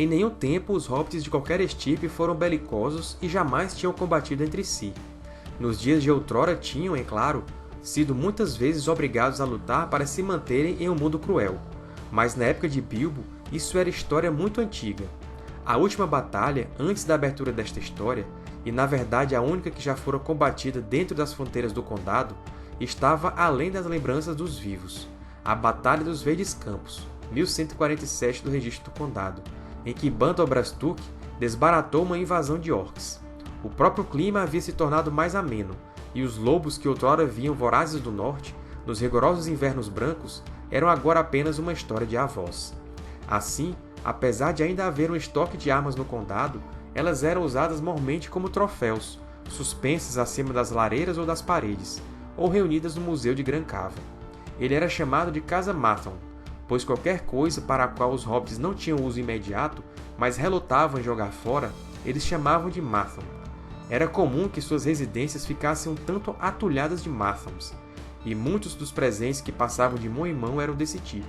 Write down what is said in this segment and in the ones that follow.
Em nenhum tempo os hobbits de qualquer estirpe foram belicosos e jamais tinham combatido entre si. Nos dias de outrora tinham, é claro, sido muitas vezes obrigados a lutar para se manterem em um mundo cruel. Mas na época de Bilbo, isso era história muito antiga. A última batalha, antes da abertura desta história, e na verdade a única que já fora combatida dentro das fronteiras do Condado, estava além das lembranças dos vivos. A Batalha dos Verdes Campos, 1147 do Registro do Condado, em que Bandobrastuk desbaratou uma invasão de orcs. O próprio clima havia se tornado mais ameno, e os lobos que outrora vinham vorazes do norte, nos rigorosos invernos brancos, eram agora apenas uma história de avós. Assim, apesar de ainda haver um estoque de armas no condado, elas eram usadas mormente como troféus, suspensas acima das lareiras ou das paredes, ou reunidas no Museu de Grancava. Ele era chamado de Casa Mathon, pois qualquer coisa para a qual os hobbits não tinham uso imediato, mas relutavam em jogar fora, eles chamavam de Mathon. Era comum que suas residências ficassem um tanto atulhadas de Mathons, e muitos dos presentes que passavam de mão em mão eram desse tipo.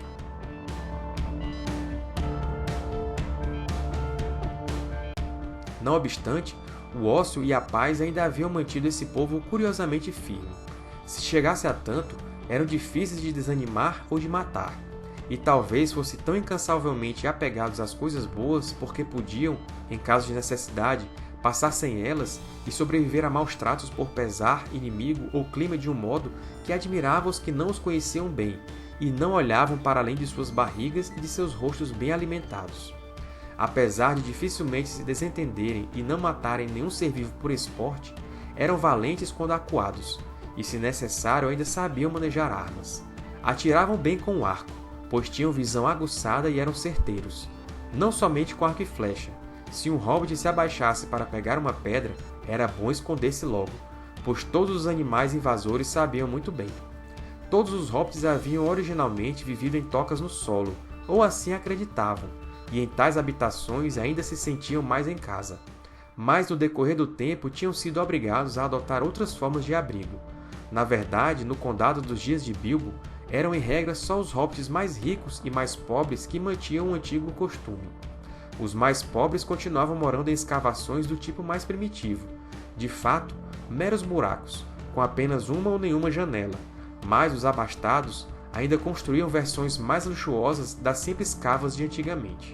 Não obstante, o ócio e a paz ainda haviam mantido esse povo curiosamente firme. Se chegasse a tanto, eram difíceis de desanimar ou de matar, e talvez fossem tão incansavelmente apegados às coisas boas porque podiam, em caso de necessidade, passar sem elas e sobreviver a maus tratos por pesar, inimigo ou clima de um modo que admirava os que não os conheciam bem e não olhavam para além de suas barrigas e de seus rostos bem alimentados. Apesar de dificilmente se desentenderem e não matarem nenhum ser vivo por esporte, eram valentes quando acuados, e se necessário ainda sabiam manejar armas. Atiravam bem com o arco, pois tinham visão aguçada e eram certeiros. Não somente com arco e flecha. Se um hobbit se abaixasse para pegar uma pedra, era bom esconder-se logo, pois todos os animais invasores sabiam muito bem. Todos os hobbits haviam originalmente vivido em tocas no solo, ou assim acreditavam, e em tais habitações ainda se sentiam mais em casa. Mas no decorrer do tempo tinham sido obrigados a adotar outras formas de abrigo. Na verdade, no condado dos dias de Bilbo, eram em regra só os hobbits mais ricos e mais pobres que mantinham o antigo costume. Os mais pobres continuavam morando em escavações do tipo mais primitivo, de fato, meros buracos, com apenas uma ou nenhuma janela, mas os abastados ainda construíam versões mais luxuosas das simples cavas de antigamente.